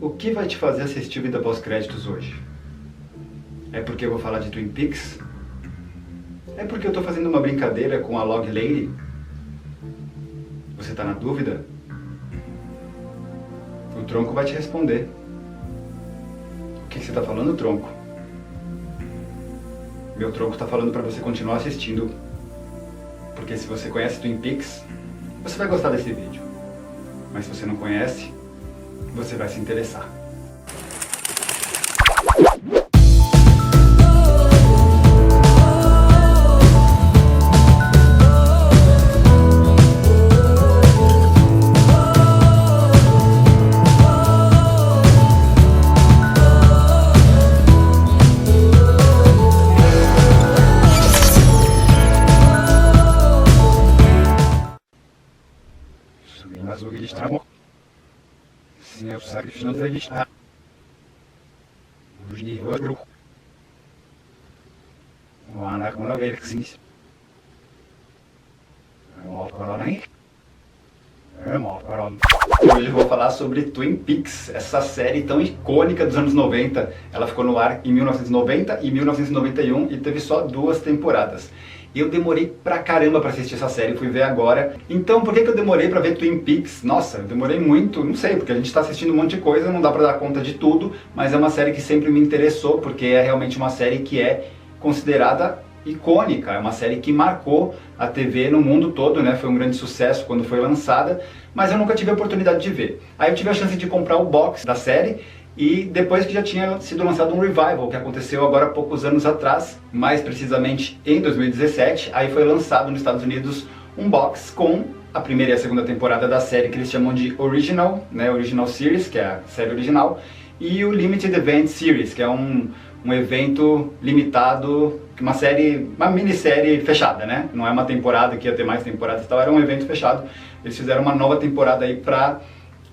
O que vai te fazer assistir Vida Pós-Créditos hoje? É porque eu vou falar de Twin Peaks? É porque eu tô fazendo uma brincadeira com a Log Lady? Você tá na dúvida? O tronco vai te responder. O que você tá falando, tronco? Meu tronco tá falando pra você continuar assistindo. Porque se você conhece Twin Peaks, você vai gostar desse vídeo. Mas se você não conhece, você vai se interessar. Mas o vídeo está bom. Sim, eu sacrifício não deve estar. Os níveis do o andar com a velha que sim. Hoje eu vou falar sobre Twin Peaks, essa série tão icônica dos anos 90. Ela ficou no ar em 1990 e 1991 e teve só 2 temporadas. Eu demorei pra caramba pra assistir essa série, fui ver agora. Então, por que eu demorei pra ver Twin Peaks? Nossa, eu demorei muito, não sei, porque a gente tá assistindo um monte de coisa, não dá pra dar conta de tudo, mas é uma série que sempre me interessou, porque é realmente uma série que é considerada icônica, é uma série que marcou a TV no mundo todo, né? Foi um grande sucesso quando foi lançada, mas eu nunca tive a oportunidade de ver. Aí eu tive a chance de comprar o box da série, e depois que já tinha sido lançado um revival, que aconteceu agora há poucos anos atrás, mais precisamente em 2017, aí foi lançado nos Estados Unidos um box com a primeira e a segunda temporada da série, que eles chamam de Original, né, Original Series, que é a série original, e o Limited Event Series, que é um evento limitado, uma minissérie fechada, né? Não é uma temporada que ia ter mais temporadas e tal, era um evento fechado. Eles fizeram uma nova temporada aí pra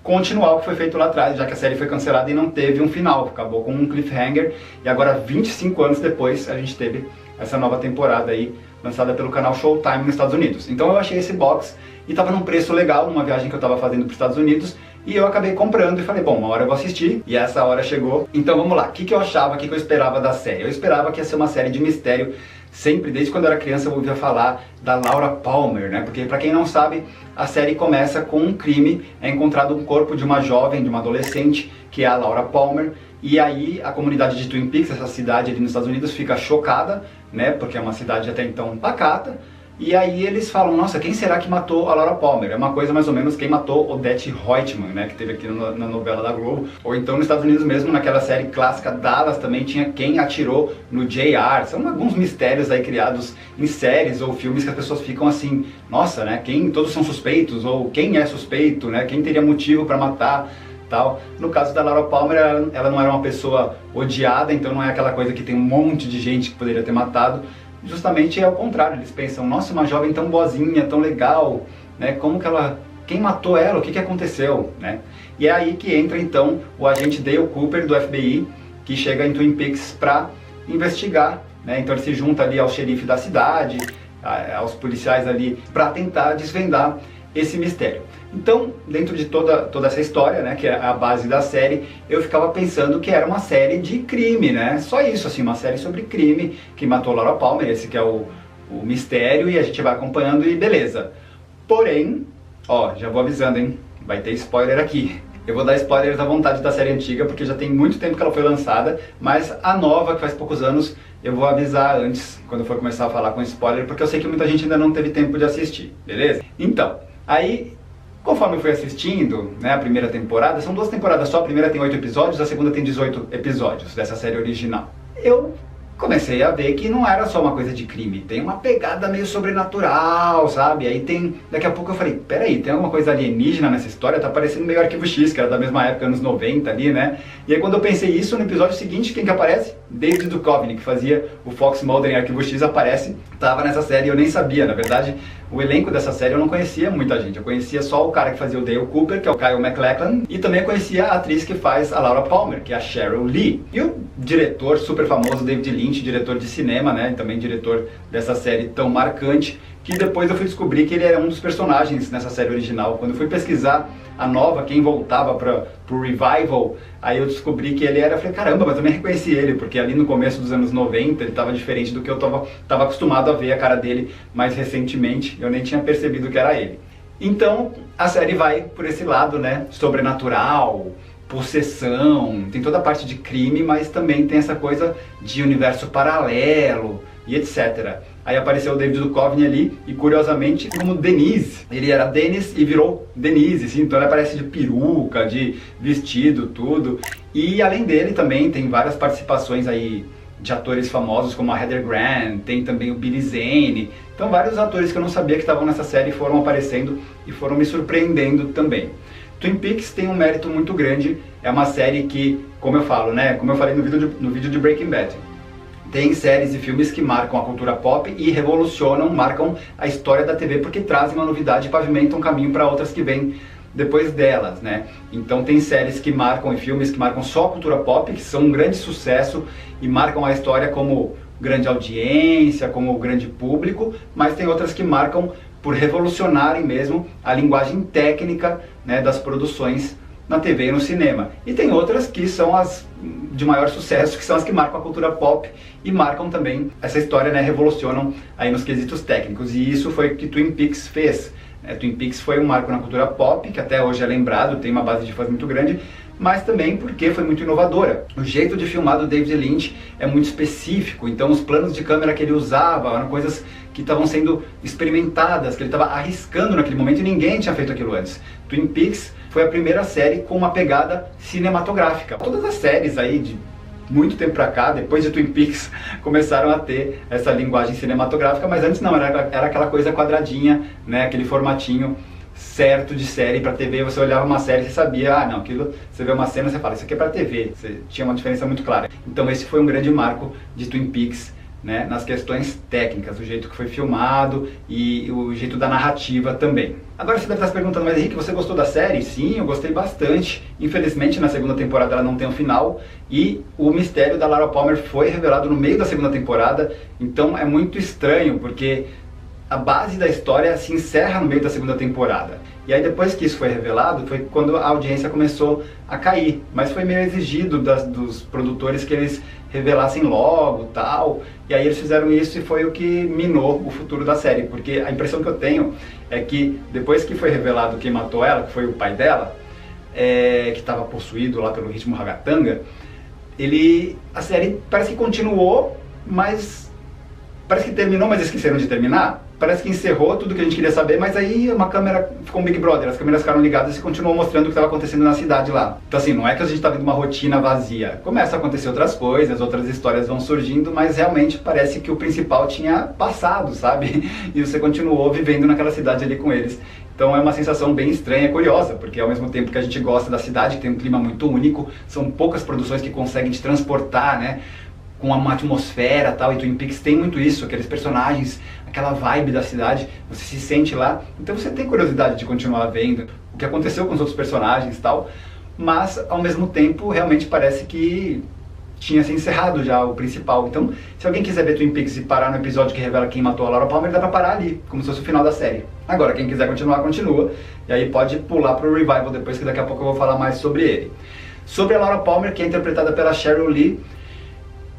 continuar o que foi feito lá atrás, já que a série foi cancelada e não teve um final, acabou com um cliffhanger, e agora 25 anos depois a gente teve essa nova temporada aí, lançada pelo canal Showtime nos Estados Unidos. Então eu achei esse box e tava num preço legal, numa viagem que eu tava fazendo para os Estados Unidos, e eu acabei comprando e falei, bom, uma hora eu vou assistir, e essa hora chegou. Então vamos lá, o que eu achava, o que eu esperava da série? Eu esperava que ia ser uma série de mistério. Sempre, desde quando eu era criança, eu ouvia falar da Laura Palmer, né? Porque, pra quem não sabe, a série começa com um crime, é encontrado um corpo de uma jovem, de uma adolescente, que é a Laura Palmer, e aí a comunidade de Twin Peaks, essa cidade ali nos Estados Unidos, fica chocada, né? Porque é uma cidade até então pacata, e aí eles falam, nossa, quem será que matou a Laura Palmer? É uma coisa mais ou menos quem matou Odette Roitman, né, que teve aqui na novela da Globo. Ou então nos Estados Unidos mesmo, naquela série clássica Dallas, também tinha quem atirou no JR. São alguns mistérios aí criados em séries ou filmes que as pessoas ficam assim, nossa, né, todos são suspeitos, ou quem é suspeito, né, quem teria motivo para matar, tal. No caso da Laura Palmer, ela não era uma pessoa odiada, então não é aquela coisa que tem um monte de gente que poderia ter matado. Justamente é o contrário, eles pensam, nossa, uma jovem tão boazinha, tão legal, né, como que quem matou ela, o que aconteceu, né? E é aí que entra então o agente Dale Cooper do FBI, que chega em Twin Peaks para investigar, né? Então ele se junta ali ao xerife da cidade, aos policiais ali, para tentar desvendar esse mistério. Então, dentro de toda essa história, né, que é a base da série, eu ficava pensando que era uma série de crime, né? Só isso, assim, uma série sobre crime, que matou Laura Palmer, esse que é o mistério, e a gente vai acompanhando e beleza. Porém, ó, já vou avisando, hein? Vai ter spoiler aqui. Eu vou dar spoilers à vontade da série antiga, porque já tem muito tempo que ela foi lançada, mas a nova, que faz poucos anos, eu vou avisar antes, quando for começar a falar com spoiler, porque eu sei que muita gente ainda não teve tempo de assistir, beleza? Então, aí, conforme eu fui assistindo, né, a primeira temporada, são 2 temporadas só, a primeira tem 8 episódios, a segunda tem 18 episódios dessa série original. Eu comecei a ver que não era só uma coisa de crime, tem uma pegada meio sobrenatural, sabe? Aí daqui a pouco eu falei, peraí, tem alguma coisa alienígena nessa história? Tá parecendo meio Arquivo X, que era da mesma época, anos 90 ali, né? E aí quando eu pensei isso, no episódio seguinte, quem que aparece? David Duchovny, que fazia o Fox Mulder em Arquivo X, aparece, tava nessa série e eu nem sabia, na verdade, o elenco dessa série eu não conhecia muita gente, eu conhecia só o cara que fazia o Dale Cooper, que é o Kyle MacLachlan, e também conhecia a atriz que faz a Laura Palmer, que é a Cheryl Lee. E o diretor super famoso, David Lynch, diretor de cinema, né, e também diretor dessa série tão marcante, que depois eu fui descobrir que ele era um dos personagens nessa série original. Quando eu fui pesquisar a nova, quem voltava pro revival, aí eu descobri que ele era, eu falei, caramba, mas eu nem reconheci ele, porque ali no começo dos anos 90 ele estava diferente do que eu tava acostumado a ver a cara dele mais recentemente, eu nem tinha percebido que era ele. Então a série vai por esse lado, né, sobrenatural, possessão, tem toda a parte de crime, mas também tem essa coisa de universo paralelo e etc. Aí apareceu o David Duchovny ali, e curiosamente como Denise, ele era Dennis e virou Denise, assim, então ele aparece de peruca, de vestido, tudo. E além dele também tem várias participações aí de atores famosos como a Heather Graham, tem também o Billy Zane, então vários atores que eu não sabia que estavam nessa série foram aparecendo e foram me surpreendendo também. Twin Peaks tem um mérito muito grande, é uma série que, como eu falo, né, como eu falei no vídeo de Breaking Bad, tem séries e filmes que marcam a cultura pop e revolucionam, marcam a história da TV porque trazem uma novidade e pavimentam um caminho para outras que vêm depois delas, né? Então tem séries que marcam e filmes que marcam só a cultura pop, que são um grande sucesso e marcam a história como grande audiência, como grande público, mas tem outras que marcam por revolucionarem mesmo a linguagem técnica, né, das produções na TV e no cinema. E tem outras que são as de maior sucesso, que são as que marcam a cultura pop e marcam também essa história, né, revolucionam aí nos quesitos técnicos. E isso foi o que Twin Peaks fez. Twin Peaks foi um marco na cultura pop, que até hoje é lembrado, tem uma base de fãs muito grande, mas também porque foi muito inovadora. O jeito de filmar do David Lynch é muito específico, então os planos de câmera que ele usava eram coisas que estavam sendo experimentadas, que ele estava arriscando naquele momento e ninguém tinha feito aquilo antes. Twin Peaks foi a primeira série com uma pegada cinematográfica. Todas as séries aí de muito tempo pra cá, depois de Twin Peaks, começaram a ter essa linguagem cinematográfica, mas antes não, era aquela coisa quadradinha, né, aquele formatinho certo de série para TV. Você olhava uma série e você sabia, ah não, aquilo, você vê uma cena e você fala, isso aqui é para TV, você tinha uma diferença muito clara. Então esse foi um grande marco de Twin Peaks, né, nas questões técnicas, o jeito que foi filmado e o jeito da narrativa também. Agora você deve estar se perguntando, mas Henrique, você gostou da série? Sim, eu gostei bastante. Infelizmente na segunda temporada ela não tem um final e o mistério da Laura Palmer foi revelado no meio da segunda temporada, então é muito estranho porque a base da história se encerra no meio da segunda temporada. E aí depois que isso foi revelado, foi quando a audiência começou a cair. Mas foi meio exigido dos produtores que eles revelassem logo, tal. E aí eles fizeram isso e foi o que minou o futuro da série. Porque a impressão que eu tenho é que depois que foi revelado quem matou ela, que foi o pai dela, que estava possuído lá pelo ritmo ragatanga, a série parece que continuou, mas parece que terminou, mas esqueceram de terminar. Parece que encerrou tudo que a gente queria saber, mas aí uma câmera ficou um Big Brother, as câmeras ficaram ligadas e continuou mostrando o que estava acontecendo na cidade lá. Então assim, não é que a gente está vendo uma rotina vazia. Começa a acontecer outras coisas, outras histórias vão surgindo, mas realmente parece que o principal tinha passado, sabe? E você continuou vivendo naquela cidade ali com eles. Então é uma sensação bem estranha e curiosa, porque ao mesmo tempo que a gente gosta da cidade, que tem um clima muito único, são poucas produções que conseguem te transportar, né, com uma atmosfera e tal, e Twin Peaks tem muito isso, aqueles personagens, aquela vibe da cidade, você se sente lá, então você tem curiosidade de continuar vendo o que aconteceu com os outros personagens e tal, mas ao mesmo tempo realmente parece que tinha se encerrado já o principal. Então se alguém quiser ver Twin Peaks e parar no episódio que revela quem matou a Laura Palmer, dá pra parar ali, como se fosse o final da série. Agora quem quiser continuar, continua, e aí pode pular pro revival depois, que daqui a pouco eu vou falar mais sobre ele. Sobre a Laura Palmer, que é interpretada pela Sheryl Lee,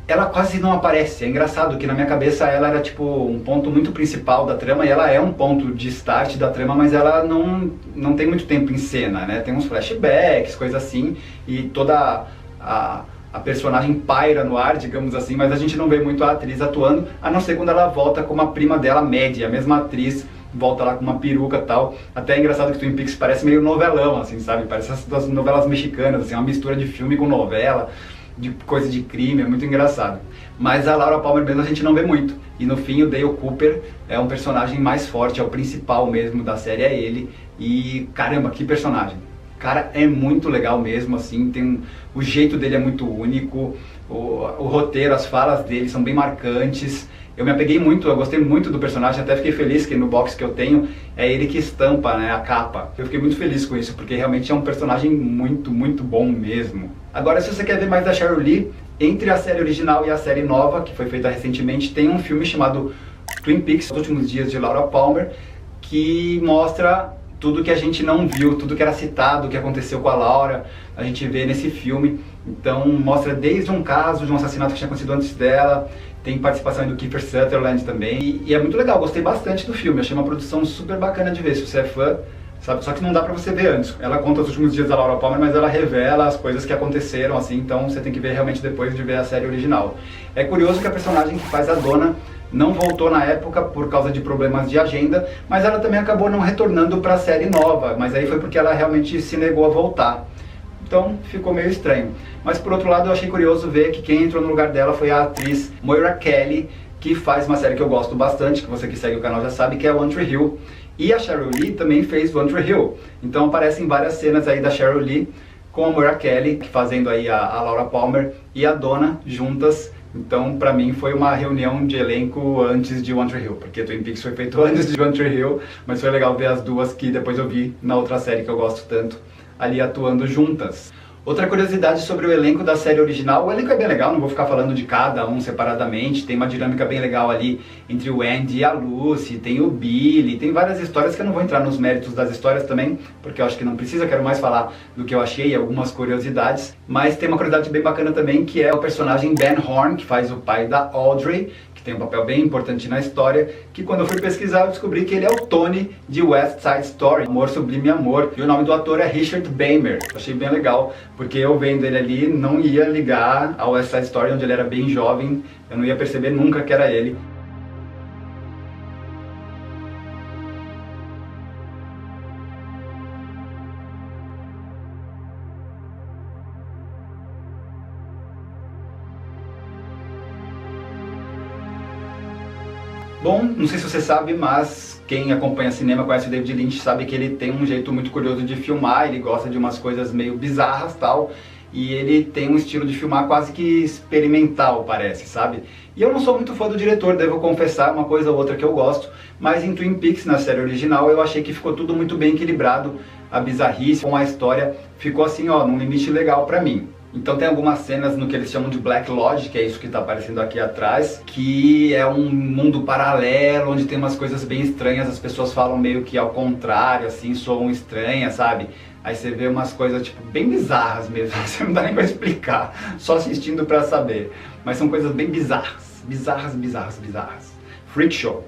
ela quase não aparece. É engraçado que na minha cabeça ela era tipo um ponto muito principal da trama, e ela é um ponto de start da trama, mas ela não tem muito tempo em cena, né? Tem uns flashbacks, coisas assim, e toda a personagem paira no ar, digamos assim, mas a gente não vê muito a atriz atuando, a não ser quando ela volta como a prima dela, Maddie, a mesma atriz, volta lá com uma peruca e tal. Até é engraçado que Twin Peaks parece meio novelão, assim, sabe? Parece as novelas mexicanas, assim, uma mistura de filme com novela, de coisa de crime, é muito engraçado. Mas a Laura Palmer mesmo a gente não vê muito. E no fim o Dale Cooper é um personagem mais forte, é o principal mesmo da série, é ele. E caramba, que personagem! O cara é muito legal mesmo, assim, o jeito dele é muito único, o roteiro, as falas dele são bem marcantes. Eu me apeguei muito, eu gostei muito do personagem, até fiquei feliz que no box que eu tenho é ele que estampa, né, a capa. Eu fiquei muito feliz com isso, porque realmente é um personagem muito, muito bom mesmo. Agora, se você quer ver mais da Sheryl Lee, entre a série original e a série nova, que foi feita recentemente, tem um filme chamado Twin Peaks, Os Últimos Dias de Laura Palmer, que mostra tudo que a gente não viu, tudo que era citado, o que aconteceu com a Laura, a gente vê nesse filme. Então mostra desde um caso de um assassinato que tinha acontecido antes dela, tem participação do Kiefer Sutherland também, e é muito legal, gostei bastante do filme, achei uma produção super bacana de ver, se você é fã, sabe? Só que não dá pra você ver antes. Ela conta os últimos dias da Laura Palmer, mas ela revela as coisas que aconteceram, assim, então você tem que ver realmente depois de ver a série original. É curioso que a personagem que faz a Donna não voltou na época por causa de problemas de agenda, mas ela também acabou não retornando para a série nova, mas aí foi porque ela realmente se negou a voltar. Então ficou meio estranho. Mas por outro lado eu achei curioso ver que quem entrou no lugar dela foi a atriz Moira Kelly, que faz uma série que eu gosto bastante, que você que segue o canal já sabe, que é One Tree Hill. E a Cheryl Lee também fez One Tree Hill. Então aparecem várias cenas aí da Cheryl Lee com a Moira Kelly, fazendo aí a Laura Palmer e a Donna juntas. Então, pra mim, foi uma reunião de elenco antes de One Tree Hill, porque Twin Peaks foi feito antes de One Tree Hill, mas foi legal ver as duas que depois eu vi na outra série que eu gosto tanto, ali atuando juntas. Outra curiosidade sobre o elenco da série original, o elenco é bem legal, não vou ficar falando de cada um separadamente, tem uma dinâmica bem legal ali entre o Andy e a Lucy, tem o Billy, tem várias histórias que eu não vou entrar nos méritos das histórias também, porque eu acho que não precisa, quero mais falar do que eu achei, algumas curiosidades, mas tem uma curiosidade bem bacana também, que é o personagem Ben Horne, que faz o pai da Audrey, que tem um papel bem importante na história, que quando eu fui pesquisar eu descobri que ele é o Tony de West Side Story, Amor Sublime Amor, e o nome do ator é Richard Beymer. Achei bem legal, porque eu vendo ele ali não ia ligar ao West Side Story, onde ele era bem jovem, eu não ia perceber nunca que era ele. Bom, não sei se você sabe, mas quem acompanha cinema, conhece o David Lynch, sabe que ele tem um jeito muito curioso de filmar, ele gosta de umas coisas meio bizarras e tal, e ele tem um estilo de filmar quase que experimental, parece, sabe? E eu não sou muito fã do diretor, devo confessar, uma coisa ou outra que eu gosto, mas em Twin Peaks, na série original, eu achei que ficou tudo muito bem equilibrado, a bizarrice com a história ficou assim, ó, num limite legal pra mim. Então tem algumas cenas no que eles chamam de Black Lodge, que é isso que está aparecendo aqui atrás, que é um mundo paralelo, onde tem umas coisas bem estranhas, as pessoas falam meio que ao contrário, assim, soam estranhas, sabe? Aí você vê umas coisas, tipo, bem bizarras mesmo, você não dá nem pra explicar, só assistindo pra saber. Mas são coisas bem bizarras, bizarras. Freak show.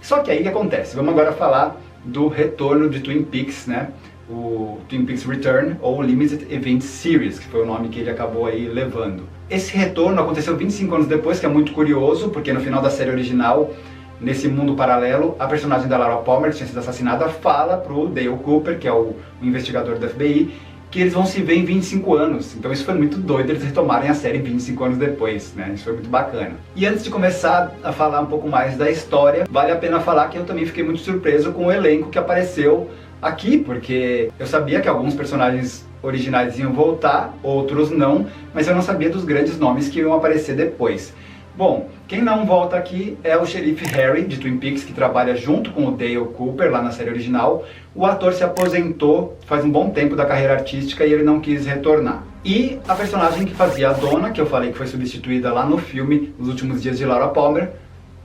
Só que aí o que acontece? Vamos agora falar do retorno de Twin Peaks, né? O Twin Peaks Return, ou Limited Event Series, que foi o nome que ele acabou aí levando. Esse retorno aconteceu 25 anos depois, que é muito curioso, porque no final da série original, nesse mundo paralelo, a personagem da Laura Palmer, que tinha sido assassinada, fala pro Dale Cooper, que é o investigador do FBI, que eles vão se ver em 25 anos. Então isso foi muito doido, eles retomarem a série 25 anos depois, né? Isso foi muito bacana. E antes de começar a falar um pouco mais da história, vale a pena falar que eu também fiquei muito surpreso com o elenco que apareceu aqui, porque eu sabia que alguns personagens originais iam voltar, outros não, mas eu não sabia dos grandes nomes que iam aparecer depois. Bom, quem não volta aqui é o xerife Harry, de Twin Peaks, que trabalha junto com o Dale Cooper, lá na série original. O ator se aposentou faz um bom tempo da carreira artística e ele não quis retornar. E a personagem que fazia a Donna, que eu falei que foi substituída lá no filme, Nos Últimos Dias de Laura Palmer,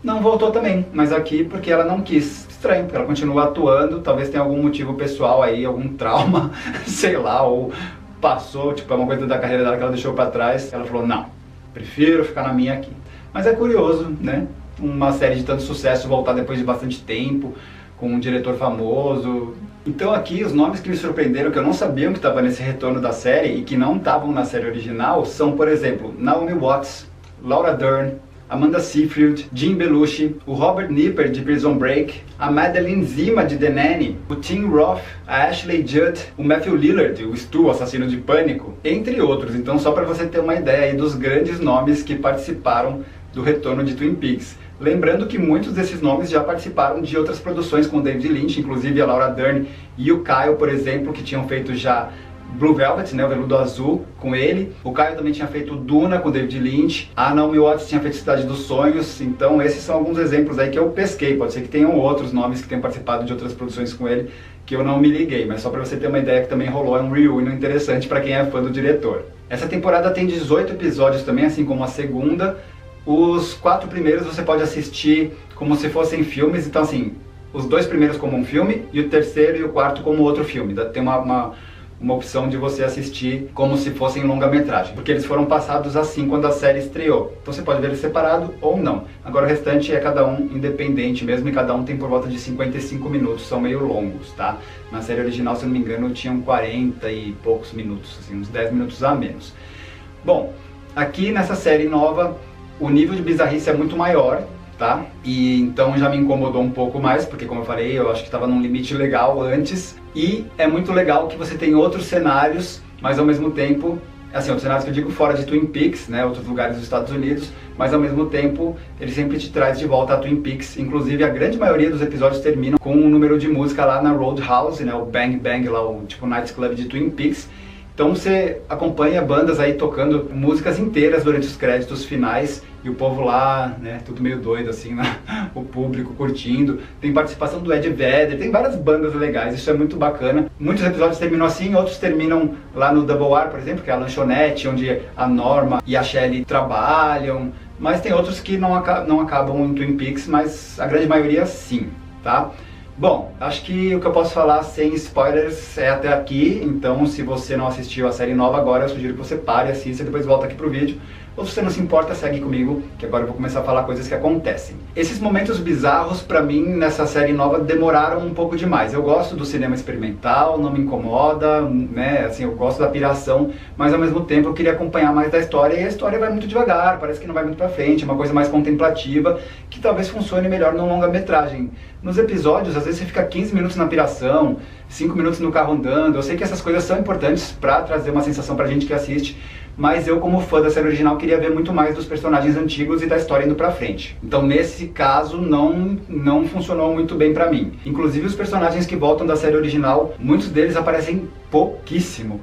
não voltou também, mas aqui porque ela não quis. Estranho, porque ela continua atuando, talvez tenha algum motivo pessoal aí, algum trauma, sei lá, ou passou, tipo, é uma coisa da carreira dela que ela deixou pra trás. Ela falou, não, prefiro ficar na minha aqui. Mas é curioso, né? Uma série de tanto sucesso voltar depois de bastante tempo, com um diretor famoso. Então aqui os nomes que me surpreenderam, que eu não sabia que estava nesse retorno da série e que não estavam na série original, são, por exemplo, Naomi Watts, Laura Dern, Amanda Seyfried, Jim Belushi, o Robert Nipper de Prison Break, a Madeline Zima de The Nanny, o Tim Roth, a Ashley Judd, o Matthew Lillard, o Stu, assassino de Pânico, entre outros. Então só para você ter uma ideia aí dos grandes nomes que participaram do retorno de Twin Peaks. Lembrando que muitos desses nomes já participaram de outras produções com David Lynch, inclusive a Laura Dern e o Kyle, por exemplo, que tinham feito já Blue Velvet, né, o Veludo Azul, com ele. O Kyle também tinha feito Duna com David Lynch. A Naomi Watts tinha feito Cidade dos Sonhos. Então esses são alguns exemplos aí que eu pesquei. Pode ser que tenham outros nomes que tenham participado de outras produções com ele que eu não me liguei, mas só para você ter uma ideia que também rolou, é um reunion interessante para quem é fã do diretor. Essa temporada tem 18 episódios também, assim como a segunda. Os 4 primeiros você pode assistir como se fossem filmes, então assim, os 2 primeiros como um filme e o terceiro e o quarto como outro filme. Tem uma opção de você assistir como se fossem longa-metragem, porque eles foram passados assim quando a série estreou. Então você pode ver eles separado ou não. Agora o restante é cada um independente mesmo, e cada um tem por volta de 55 minutos, são meio longos, tá? Na série original, se eu não me engano, tinham 40 e poucos minutos, assim, uns 10 minutos a menos. Bom, aqui nessa série nova, o nível de bizarrice é muito maior, tá? E então já me incomodou um pouco mais, porque como eu falei, eu acho que estava num limite legal antes. E é muito legal que você tem outros cenários, mas ao mesmo tempo, assim, outros cenários que eu digo fora de Twin Peaks, né, outros lugares dos Estados Unidos, mas ao mesmo tempo ele sempre te traz de volta a Twin Peaks. Inclusive a grande maioria dos episódios terminam com um número de música lá na Roadhouse, né, o Bang Bang, lá o tipo nightclub de Twin Peaks. Então você acompanha bandas aí tocando músicas inteiras durante os créditos finais e o povo lá, né, tudo meio doido assim, né? O público curtindo. Tem participação do Ed Vedder, tem várias bandas legais, isso é muito bacana. Muitos episódios terminam assim, outros terminam lá no Double R, por exemplo, que é a lanchonete, onde a Norma e a Shelley trabalham. Mas tem outros que não acabam em Twin Peaks, mas a grande maioria sim, tá? Bom, acho que o que eu posso falar sem spoilers é até aqui, então se você não assistiu a série nova agora, eu sugiro que você pare, assista e depois volta aqui pro vídeo. Ou se você não se importa, segue comigo, que agora eu vou começar a falar coisas que acontecem. Esses momentos bizarros, pra mim, nessa série nova, demoraram um pouco demais. Eu gosto do cinema experimental, não me incomoda, né, assim, eu gosto da piração, mas ao mesmo tempo eu queria acompanhar mais da história, e a história vai muito devagar, parece que não vai muito pra frente, é uma coisa mais contemplativa, que talvez funcione melhor numa longa-metragem. Nos episódios, às vezes você fica 15 minutos na piração, 5 minutos no carro andando. Eu sei que essas coisas são importantes pra trazer uma sensação pra gente que assiste, mas eu, como fã da série original, queria ver muito mais dos personagens antigos e da história indo pra frente. Então, nesse caso, não funcionou muito bem pra mim. Inclusive, os personagens que voltam da série original, muitos deles aparecem pouquíssimo.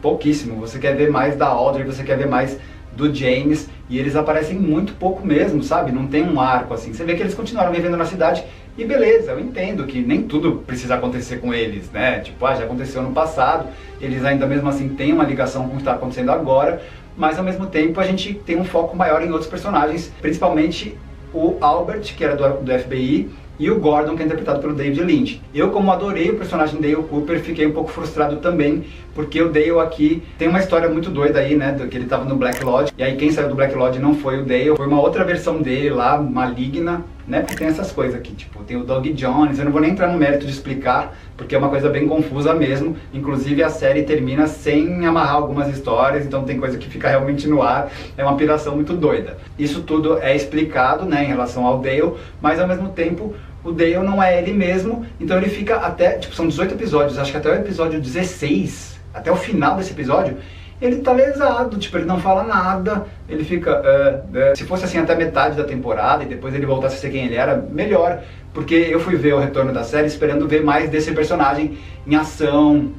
Você quer ver mais da Audrey, você quer ver mais do James, e eles aparecem muito pouco mesmo, sabe? Não tem um arco assim. Você vê que eles continuaram vivendo na cidade, e beleza, eu entendo que nem tudo precisa acontecer com eles, né? Tipo, já aconteceu no passado, eles ainda mesmo assim têm uma ligação com o que está acontecendo agora, mas ao mesmo tempo a gente tem um foco maior em outros personagens, principalmente o Albert, que era do FBI, e o Gordon, que é interpretado pelo David Lynch. Eu, como adorei o personagem Dale Cooper, fiquei um pouco frustrado também, porque o Dale aqui tem uma história muito doida aí, né, que ele tava no Black Lodge, e aí quem saiu do Black Lodge não foi o Dale, foi uma outra versão dele lá, maligna, né, porque tem essas coisas aqui, tipo, tem o Doug Jones, eu não vou nem entrar no mérito de explicar, porque é uma coisa bem confusa mesmo, inclusive a série termina sem amarrar algumas histórias, então tem coisa que fica realmente no ar, é uma piração muito doida. Isso tudo é explicado, né, em relação ao Dale, mas ao mesmo tempo o Dale não é ele mesmo, então ele fica até, tipo, são 18 episódios, acho que até o episódio 16, até o final desse episódio, ele tá lesado, tipo, ele não fala nada, ele fica... Se fosse assim até metade da temporada e depois ele voltasse a ser quem ele era, melhor, porque eu fui ver o retorno da série esperando ver mais desse personagem em ação,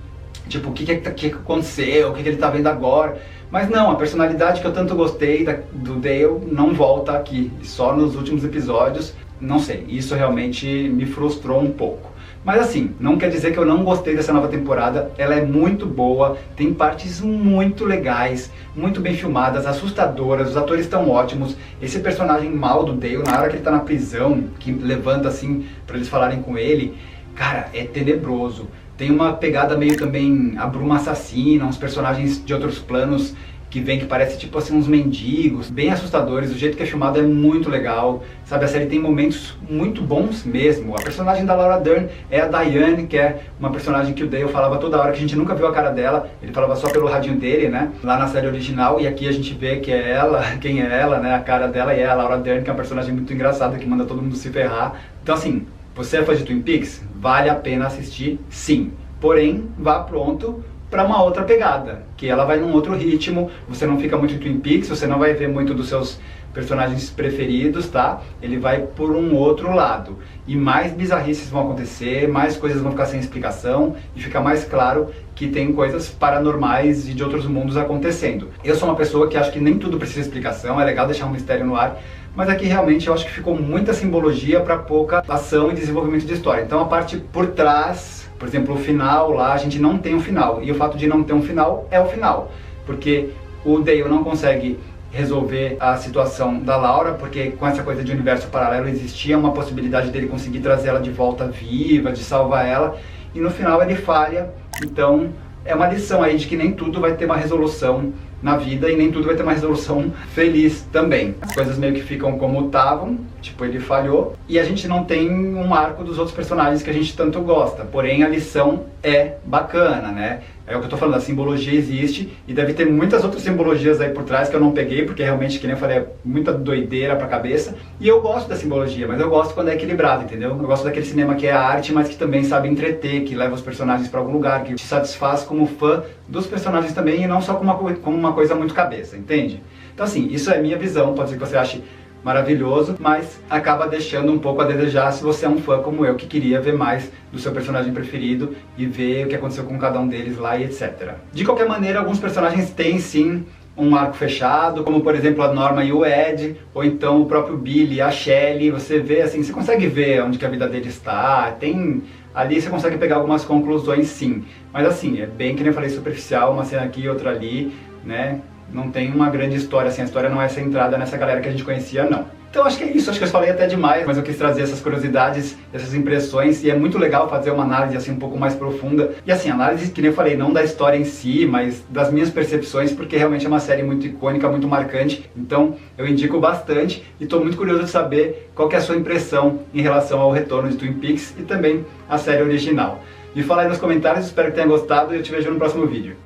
tipo, o que aconteceu, o que ele tá vendo agora. Mas não, a personalidade que eu tanto gostei do Dale não volta aqui, só nos últimos episódios. Não sei, isso realmente me frustrou um pouco. Mas assim, não quer dizer que eu não gostei dessa nova temporada, ela é muito boa, tem partes muito legais, muito bem filmadas, assustadoras, os atores estão ótimos. Esse personagem mal do Dale, na hora que ele tá na prisão, que levanta assim pra eles falarem com ele, cara, é tenebroso. Tem uma pegada meio também a Bruma Assassina, uns personagens de outros planos que vem que parece tipo assim uns mendigos, bem assustadores. O jeito que é filmado é muito legal, sabe? A série tem momentos muito bons mesmo. A personagem da Laura Dern é a Diane, que é uma personagem que o Dale falava toda hora, que a gente nunca viu a cara dela, ele falava só pelo radinho dele, né? Lá na série original, e aqui a gente vê que é ela, quem é ela, né? A cara dela, e é a Laura Dern, que é uma personagem muito engraçada, que manda todo mundo se ferrar. Então assim, você é fã de Twin Peaks? Vale a pena assistir, sim. Porém, vá pronto para uma outra pegada, que ela vai num outro ritmo, você não fica muito em Twin Peaks, você não vai ver muito dos seus personagens preferidos, tá? Ele vai por um outro lado, e mais bizarrices vão acontecer, mais coisas vão ficar sem explicação, e fica mais claro que tem coisas paranormais e de outros mundos acontecendo. Eu sou uma pessoa que acho que nem tudo precisa de explicação, é legal deixar um mistério no ar, mas aqui realmente eu acho que ficou muita simbologia para pouca ação e desenvolvimento de história. Então a parte por trás, por exemplo, o final lá, a gente não tem um final. E o fato de não ter um final é o final. Porque o Dale não consegue resolver a situação da Laura, porque com essa coisa de universo paralelo existia uma possibilidade dele conseguir trazer ela de volta viva, de salvar ela, e no final ele falha. Então é uma lição aí de que nem tudo vai ter uma resolução na vida e nem tudo vai ter uma resolução feliz também. As coisas meio que ficam como estavam, tipo, ele falhou, e a gente não tem um arco dos outros personagens que a gente tanto gosta, porém a lição é bacana, né? É o que eu tô falando, a simbologia existe e deve ter muitas outras simbologias aí por trás que eu não peguei, porque realmente, que nem eu falei, é muita doideira pra cabeça. E eu gosto da simbologia, mas eu gosto quando é equilibrado, entendeu? Eu gosto daquele cinema que é arte, mas que também sabe entreter, que leva os personagens pra algum lugar, que te satisfaz como fã dos personagens também e não só como uma coisa muito cabeça, entende? Então assim, isso é minha visão, pode ser que você ache maravilhoso, mas acaba deixando um pouco a desejar se você é um fã como eu, que queria ver mais do seu personagem preferido e ver o que aconteceu com cada um deles lá e etc. De qualquer maneira, alguns personagens têm sim um arco fechado, como por exemplo a Norma e o Ed, ou então o próprio Billy e a Shelley. Você vê assim, você consegue ver onde que a vida dele está, tem... Ali você consegue pegar algumas conclusões sim, mas assim, é bem, que nem eu falei, superficial, uma cena aqui, outra ali, né? Não tem uma grande história, assim, a história não é centrada nessa galera que a gente conhecia, não. Então acho que é isso, acho que eu falei até demais, mas eu quis trazer essas curiosidades, essas impressões, e é muito legal fazer uma análise assim um pouco mais profunda. E assim, análise, que nem eu falei, não da história em si, mas das minhas percepções, porque realmente é uma série muito icônica, muito marcante. Então eu indico bastante e estou muito curioso de saber qual que é a sua impressão em relação ao retorno de Twin Peaks e também a série original. Me fala aí nos comentários, espero que tenha gostado e eu te vejo no próximo vídeo.